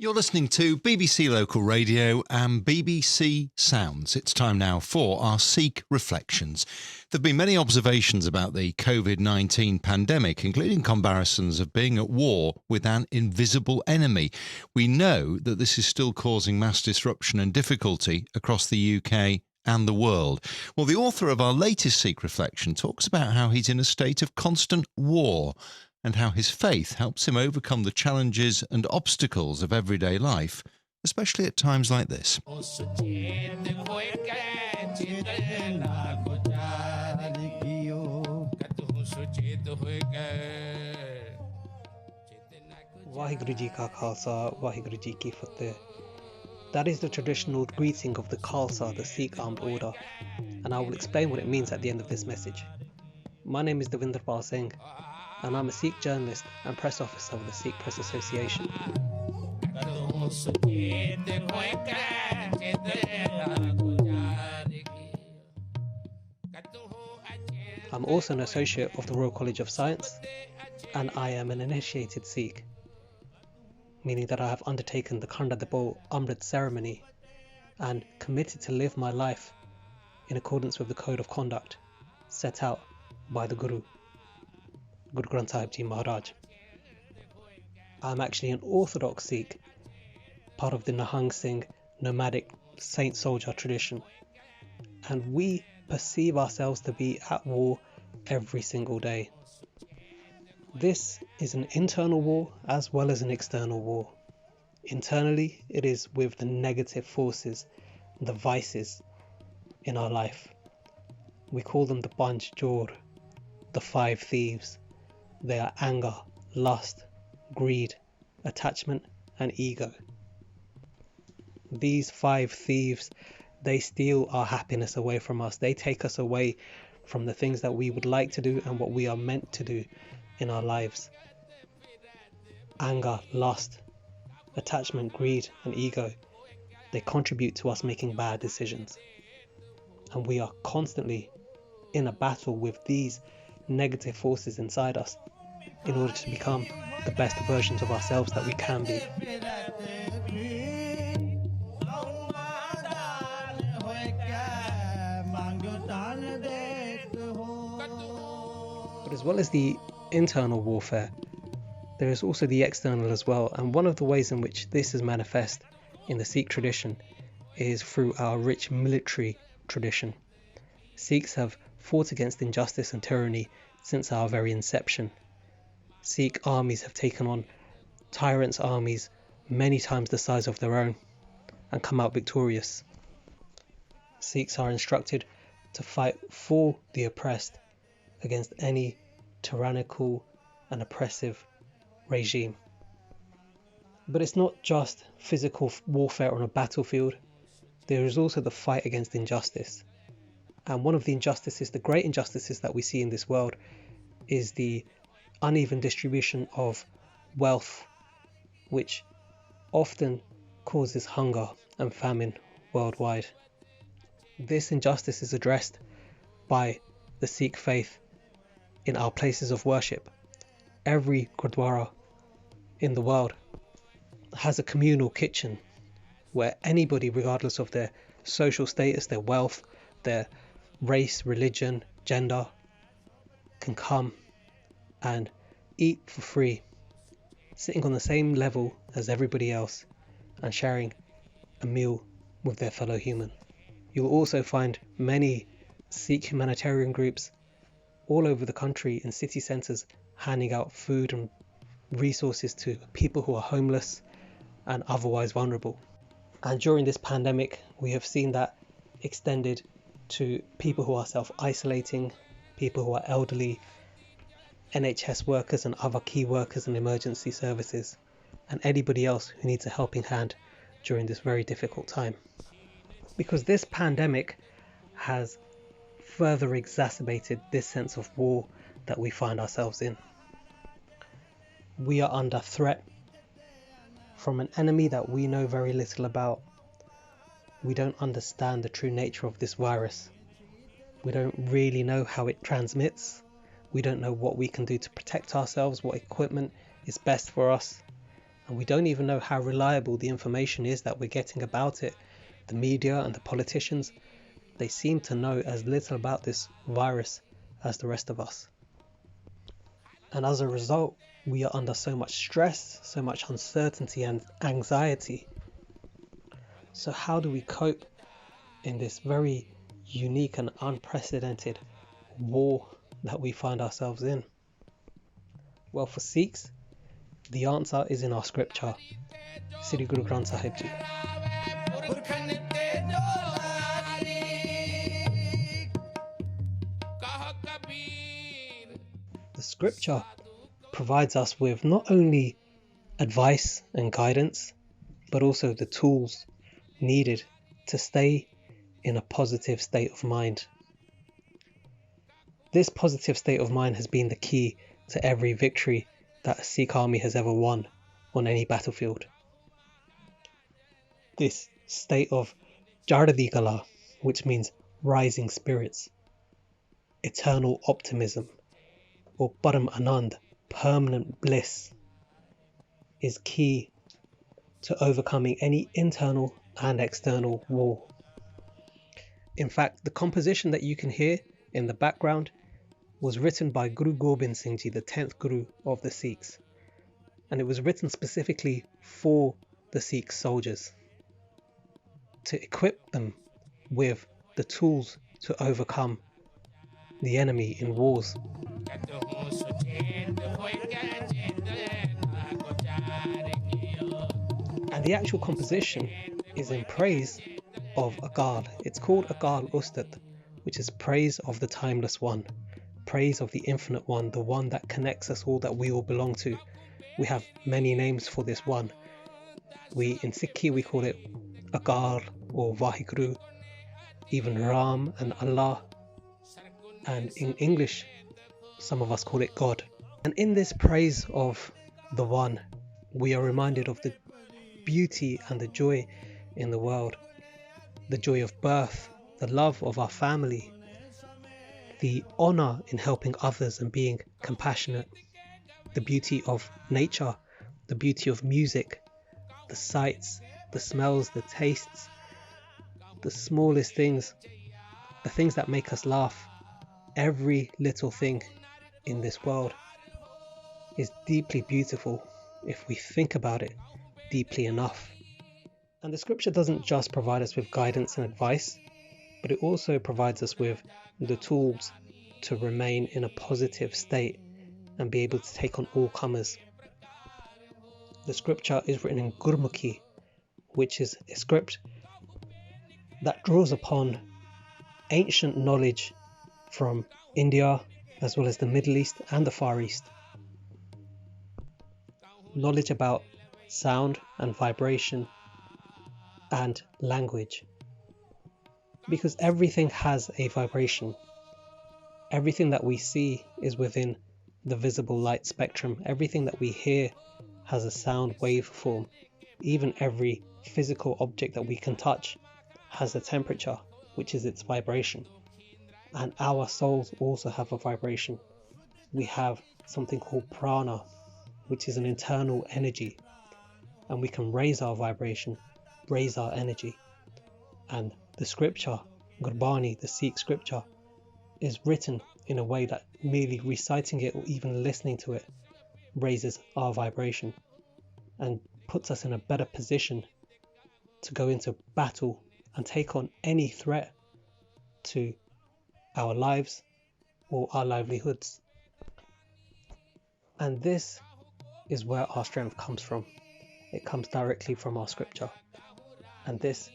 You're listening to BBC Local Radio and BBC Sounds. It's time now for our Sikh Reflections. There have been many observations about the COVID-19 pandemic, including comparisons of being at war with an invisible enemy. We know that this is still causing mass disruption and difficulty across the UK and the world. Well, the author of our latest Sikh Reflection talks about how he's in a state of constant war and how his faith helps him overcome the challenges and obstacles of everyday life, especially at times like this. Vaheguru Ji Ka Khalsa, Vaheguru Ji Ki Fateh. That is the traditional greeting of the Khalsa, the Sikh armed order, and I will explain what it means at the end of this message. My name is Dawinderpal Singh, and I'm a Sikh journalist and press officer of the Sikh Press Association. I'm also an associate of the Royal College of Science, and I am an initiated Sikh, meaning that I have undertaken the Khanda Debo Amrit ceremony and committed to live my life in accordance with the code of conduct set out by the Guru Granth Sahib Ji Maharaj. I'm actually an Orthodox Sikh, part of the Nahang Singh nomadic saint soldier tradition, and we perceive ourselves to be at war every single day. This is an internal war as well as an external war. Internally, it is with the negative forces, the vices in our life. We call them the Panch Jor, the five thieves. They are anger, lust, greed, attachment, and ego. These five thieves, they steal our happiness away from us. They take us away from the things that we would like to do and what we are meant to do in our lives. Anger, lust, attachment, greed, and ego, they contribute to us making bad decisions. And we are constantly in a battle with these negative forces inside us in order to become the best versions of ourselves that we can be. But as well as the internal warfare, there is also the external as well, and one of the ways in which this is manifest in the Sikh tradition is through our rich military tradition. Sikhs have fought against injustice and tyranny since our very inception. Sikh armies have taken on tyrants' armies many times the size of their own and come out victorious. Sikhs are instructed to fight for the oppressed against any tyrannical and oppressive regime. But it's not just physical warfare on a battlefield. There is also the fight against injustice. And one of the injustices, the great injustices that we see in this world, is the uneven distribution of wealth, which often causes hunger and famine worldwide. This injustice is addressed by the Sikh faith in our places of worship. Every Gurdwara in the world has a communal kitchen where anybody, regardless of their social status, their wealth, their race, religion, gender, can come and eat for free, sitting on the same level as everybody else and sharing a meal with their fellow human. You'll also find many Sikh humanitarian groups all over the country in city centres handing out food and resources to people who are homeless and otherwise vulnerable. And during this pandemic, we have seen that extended to people who are self-isolating, people who are elderly, NHS workers and other key workers in emergency services, and anybody else who needs a helping hand during this very difficult time. Because this pandemic has further exacerbated this sense of war that we find ourselves in. We are under threat from an enemy that we know very little about. We don't understand the true nature of this virus. We don't really know how it transmits. We don't know what we can do to protect ourselves, what equipment is best for us, and we don't even know how reliable the information is that we're getting about it. The media and the politicians, they seem to know as little about this virus as the rest of us. And as a result, we are under so much stress, so much uncertainty and anxiety. So how do we cope in this very unique and unprecedented war that we find ourselves in? Well, for Sikhs, the answer is in our scripture, Sri Guru Granth Sahib Ji. The scripture provides us with not only advice and guidance, but also the tools needed to stay in a positive state of mind. This positive state of mind has been the key to every victory that a Sikh army has ever won on any battlefield. This state of Jardi Kala, which means rising spirits, eternal optimism, or Param Anand, permanent bliss, is key to overcoming any internal and external war. In fact, the composition that you can hear in the background was written by Guru Gobind Singh Ji, the 10th Guru of the Sikhs, and it was written specifically for the Sikh soldiers to equip them with the tools to overcome the enemy in wars. And the actual composition is in praise of Akal. It's called Akal Ustad, which is praise of the timeless one, praise of the infinite one, the one that connects us all, that we all belong to. We have many names for this one. In Sikhi we call it Akal or Vaheguru, even Ram and Allah, and in English some of us call it God. And in this praise of the one, we are reminded of the beauty and the joy in the world, the joy of birth, the love of our family, the honor in helping others and being compassionate, the beauty of nature, the beauty of music, the sights, the smells, the tastes, the smallest things, the things that make us laugh. Every little thing in this world is deeply beautiful if we think about it deeply enough. And the scripture doesn't just provide us with guidance and advice, but it also provides us with the tools to remain in a positive state and be able to take on all comers. The scripture is written in Gurmukhi, which is a script that draws upon ancient knowledge from India as well as the Middle East and the Far East. Knowledge about sound and vibration and language. Because everything has a vibration. Everything that we see is within the visible light spectrum. Everything that we hear has a sound waveform. Even every physical object that we can touch has a temperature, which is its vibration. And our souls also have a vibration. We have something called prana, which is an internal energy, and we can raise our vibration, raise our energy. And the scripture, Gurbani, the Sikh scripture, is written in a way that merely reciting it or even listening to it raises our vibration and puts us in a better position to go into battle and take on any threat to our lives or our livelihoods. And this is where our strength comes from. It comes directly from our scripture. And this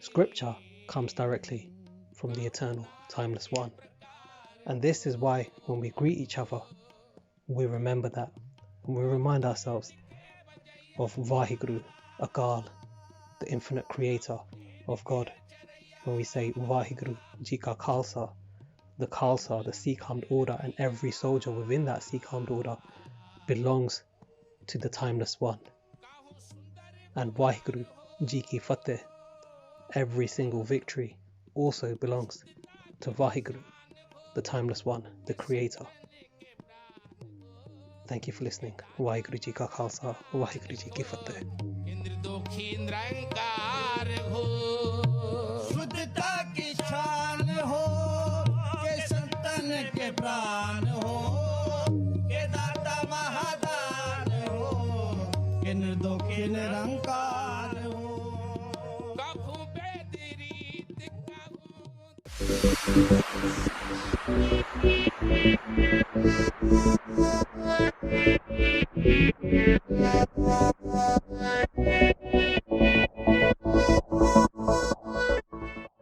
scripture comes directly from the eternal, timeless one. And this is why when we greet each other, we remember that. And we remind ourselves of Vaheguru, Akal, the infinite creator of God. When we say Vaheguru Ji Ka Khalsa, the Khalsa, the Sikh armed order, and every soldier within that Sikh armed order belongs to the timeless one. And Vaheguru Ji Ki Fateh, every single victory also belongs to Vaheguru, the timeless one, the creator. Thank you for listening. Waheguru Ji Ka Khalsa, Waheguru Ji Ki Fateh. शुद्धता की शान हो के संतन के प्राण हो के दाता महादान हो के निर्दोष के निरंकार हो काखों पे तेरी